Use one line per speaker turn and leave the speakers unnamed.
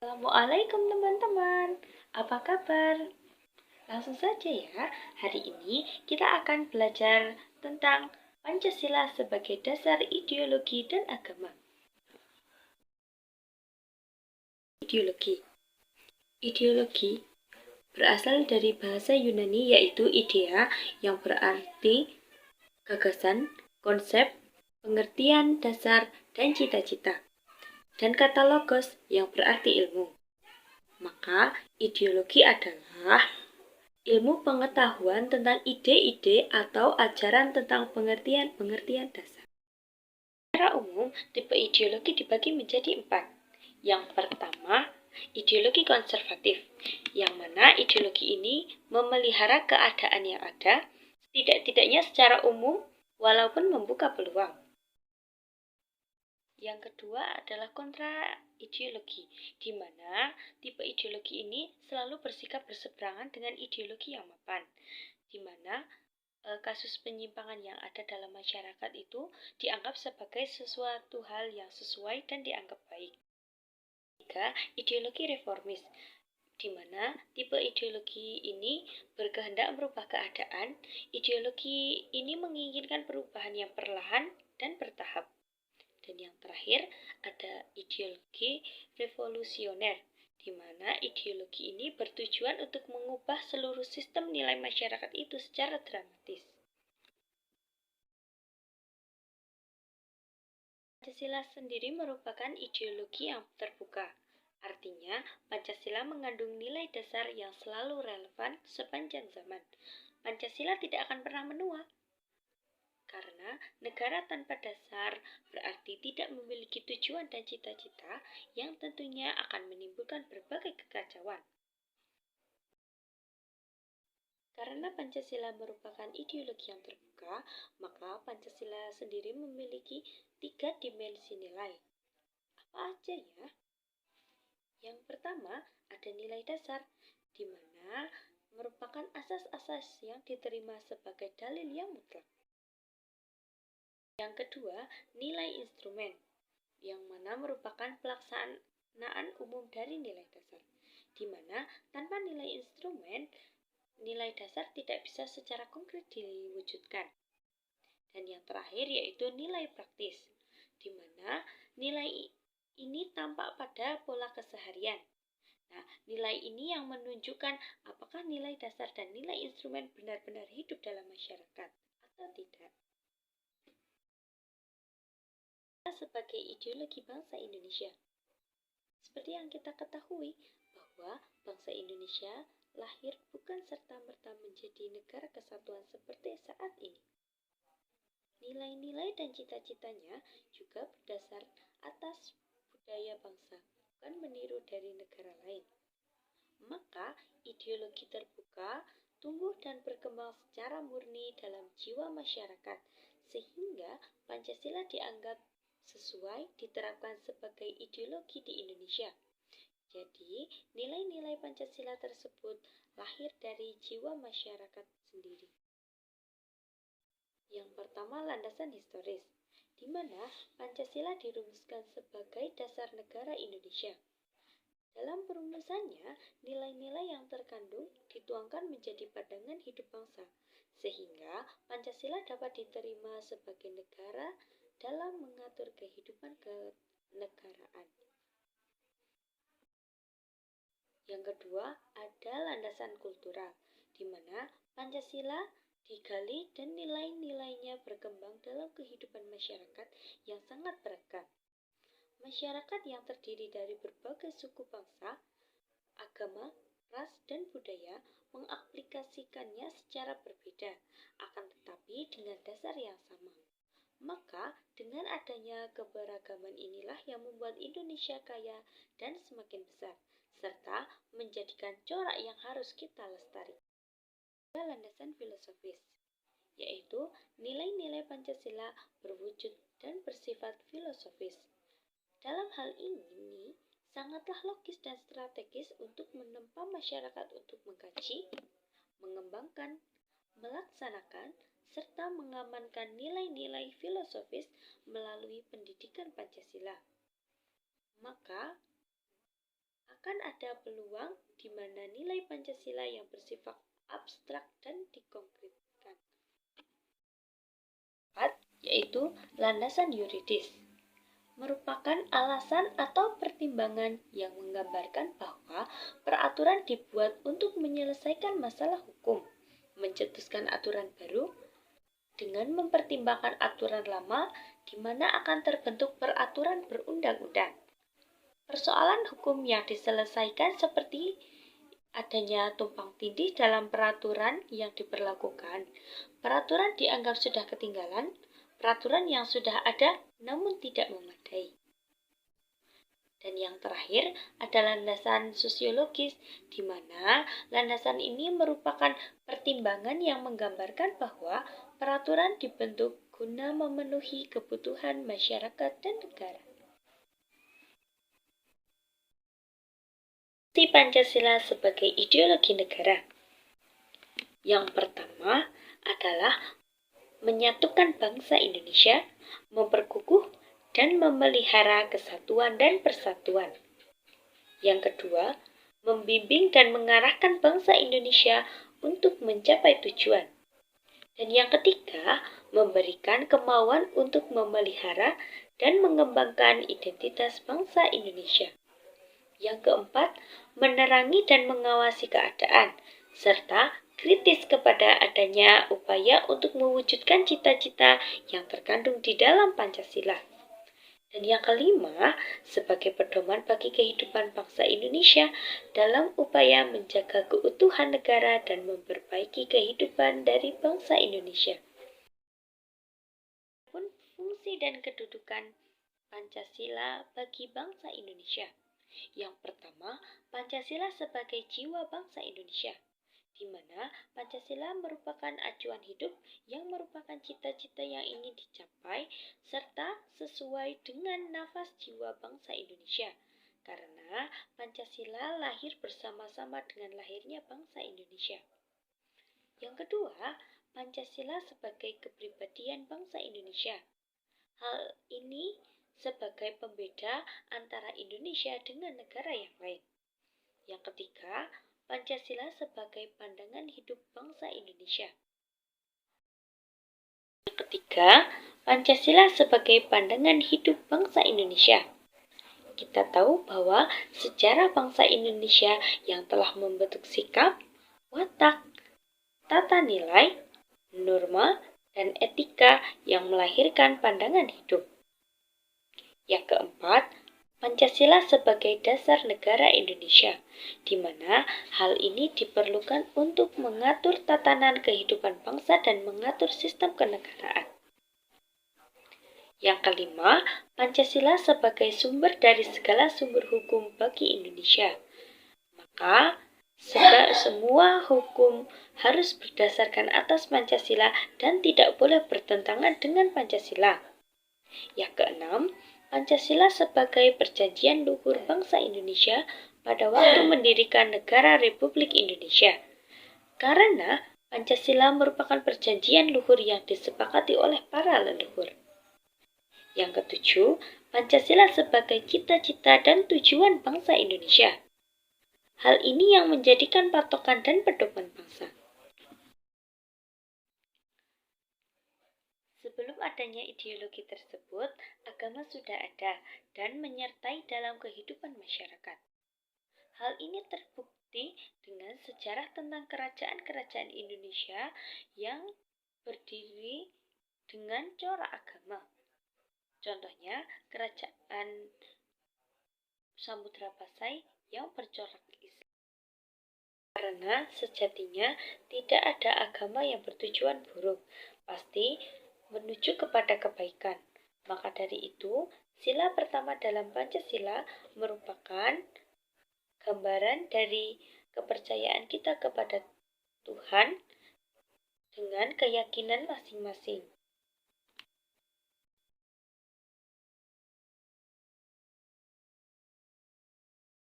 Assalamualaikum teman-teman, apa kabar? Langsung saja ya, hari ini kita akan belajar tentang Pancasila sebagai dasar ideologi dan agama. Ideologi berasal dari bahasa Yunani yaitu idea yang berarti gagasan, konsep, pengertian dasar, dan cita-cita. Dan kata logos yang berarti ilmu. Maka ideologi adalah ilmu pengetahuan tentang ide-ide atau ajaran tentang pengertian-pengertian dasar. Secara umum, tipe ideologi dibagi menjadi 4. Yang pertama, ideologi konservatif, yang mana ideologi ini memelihara keadaan yang ada, tidak-tidaknya secara umum, walaupun membuka peluang. Yang kedua adalah kontra ideologi, di mana tipe ideologi ini selalu bersikap berseberangan dengan ideologi yang mapan, di mana kasus penyimpangan yang ada dalam masyarakat itu dianggap sebagai sesuatu hal yang sesuai dan dianggap baik. Ketiga, ideologi reformis, di mana tipe ideologi ini berkehendak merubah keadaan. Ideologi ini menginginkan perubahan yang perlahan dan bertahap. Dan yang terakhir ada ideologi revolusioner, di mana ideologi ini bertujuan untuk mengubah seluruh sistem nilai masyarakat itu secara dramatis. Pancasila sendiri merupakan ideologi yang terbuka. Artinya, Pancasila mengandung nilai dasar yang selalu relevan sepanjang zaman. Pancasila tidak akan pernah menua. Karena negara tanpa dasar berarti tidak memiliki tujuan dan cita-cita yang tentunya akan menimbulkan berbagai kekacauan. Karena Pancasila merupakan ideologi yang terbuka, maka Pancasila sendiri memiliki 3 dimensi nilai. Apa aja ya? Yang pertama, ada nilai dasar, di mana merupakan asas-asas yang diterima sebagai dalil yang mutlak. Yang kedua, nilai instrumen, yang mana merupakan pelaksanaan umum dari nilai dasar, di mana tanpa nilai instrumen, nilai dasar tidak bisa secara konkret diwujudkan. Dan yang terakhir yaitu nilai praktis, di mana nilai ini tampak pada pola keseharian. Nah, nilai ini yang menunjukkan apakah nilai dasar dan nilai instrumen benar-benar hidup dalam masyarakat atau tidak. Sebagai ideologi bangsa Indonesia, seperti yang kita ketahui bahwa bangsa Indonesia lahir bukan serta-merta menjadi negara kesatuan seperti saat ini. Nilai-nilai dan cita-citanya juga berdasar atas budaya bangsa, bukan meniru dari negara lain. Maka ideologi terbuka tumbuh dan berkembang secara murni dalam jiwa masyarakat, sehingga Pancasila dianggap sesuai diterapkan sebagai ideologi di Indonesia. Jadi, nilai-nilai Pancasila tersebut lahir dari jiwa masyarakat sendiri. Yang pertama, landasan historis, di mana Pancasila dirumuskan sebagai dasar negara Indonesia. Dalam perumusannya, nilai-nilai yang terkandung dituangkan menjadi pandangan hidup bangsa, sehingga Pancasila dapat diterima sebagai negara dalam mengatur kehidupan kenegaraan. Yang kedua, ada landasan kultural, di mana Pancasila digali dan nilai-nilainya berkembang dalam kehidupan masyarakat yang sangat beragam. Masyarakat yang terdiri dari berbagai suku bangsa, agama, ras, dan budaya mengaplikasikannya secara berbeda, akan tetapi dengan dasar yang sama. Maka, dengan adanya keberagaman inilah yang membuat Indonesia kaya dan semakin besar, serta menjadikan corak yang harus kita lestarikan. Landasan filosofis, yaitu nilai-nilai Pancasila berwujud dan bersifat filosofis. Dalam hal ini, sangatlah logis dan strategis untuk menempa masyarakat untuk mengkaji, mengembangkan, melaksanakan, serta mengamankan nilai-nilai filosofis melalui pendidikan Pancasila. Maka, akan ada peluang di mana nilai Pancasila yang bersifat abstrak dan dikonkretkan. Yaitu landasan yuridis, merupakan alasan atau pertimbangan yang menggambarkan bahwa peraturan dibuat untuk menyelesaikan masalah hukum, mencetuskan aturan baru, dengan mempertimbangkan aturan lama di mana akan terbentuk peraturan berundang-undang. Persoalan hukum yang diselesaikan seperti adanya tumpang tindih dalam peraturan yang diberlakukan. Peraturan dianggap sudah ketinggalan, peraturan yang sudah ada namun tidak memadai. Dan yang terakhir adalah landasan sosiologis, di mana landasan ini merupakan pertimbangan yang menggambarkan bahwa peraturan dibentuk guna memenuhi kebutuhan masyarakat dan negara. Fungsi Pancasila sebagai ideologi negara. Yang pertama adalah menyatukan bangsa Indonesia, memperkukuh dan memelihara kesatuan dan persatuan. Yang kedua, membimbing dan mengarahkan bangsa Indonesia untuk mencapai tujuan. Dan yang ketiga, memberikan kemauan untuk memelihara dan mengembangkan identitas bangsa Indonesia. Yang keempat, menerangi dan mengawasi keadaan, serta kritis kepada adanya upaya untuk mewujudkan cita-cita yang terkandung di dalam Pancasila. Dan yang kelima, sebagai pedoman bagi kehidupan bangsa Indonesia dalam upaya menjaga keutuhan negara dan memperbaiki kehidupan dari bangsa Indonesia. Fungsi dan kedudukan Pancasila bagi bangsa Indonesia. Yang pertama, Pancasila sebagai jiwa bangsa Indonesia, di mana Pancasila merupakan acuan hidup yang merupakan cita-cita yang ingin dicapai serta sesuai dengan nafas jiwa bangsa Indonesia. Karena Pancasila lahir bersama-sama dengan lahirnya bangsa Indonesia. Yang kedua, Pancasila sebagai kepribadian bangsa Indonesia. Hal ini sebagai pembeda antara Indonesia dengan negara yang lain. Yang ketiga, Pancasila sebagai pandangan hidup bangsa Indonesia. Yang ketiga, Pancasila sebagai pandangan hidup bangsa Indonesia. Kita tahu bahwa sejarah bangsa Indonesia yang telah membentuk sikap, watak, tata nilai, norma, dan etika yang melahirkan pandangan hidup. Yang keempat, Pancasila sebagai dasar negara Indonesia, di mana hal ini diperlukan untuk mengatur tatanan kehidupan bangsa dan mengatur sistem kenegaraan. Yang kelima, Pancasila sebagai sumber dari segala sumber hukum bagi Indonesia. Maka, semua hukum harus berdasarkan atas Pancasila dan tidak boleh bertentangan dengan Pancasila. Yang keenam, Pancasila sebagai perjanjian luhur bangsa Indonesia pada waktu mendirikan negara Republik Indonesia. Karena Pancasila merupakan perjanjian luhur yang disepakati oleh para leluhur. Yang ketujuh, Pancasila sebagai cita-cita dan tujuan bangsa Indonesia. Hal ini yang menjadikan patokan dan pedoman bangsa. Sebelum adanya ideologi tersebut, agama sudah ada dan menyertai dalam kehidupan masyarakat. Hal ini terbukti dengan sejarah tentang kerajaan-kerajaan Indonesia yang berdiri dengan corak agama. Contohnya, kerajaan Samudra Pasai yang bercorak Islam. Karena sejatinya tidak ada agama yang bertujuan buruk, pasti menuju kepada kebaikan. Maka dari itu, sila pertama dalam Pancasila merupakan gambaran dari kepercayaan kita kepada Tuhan dengan keyakinan masing-masing.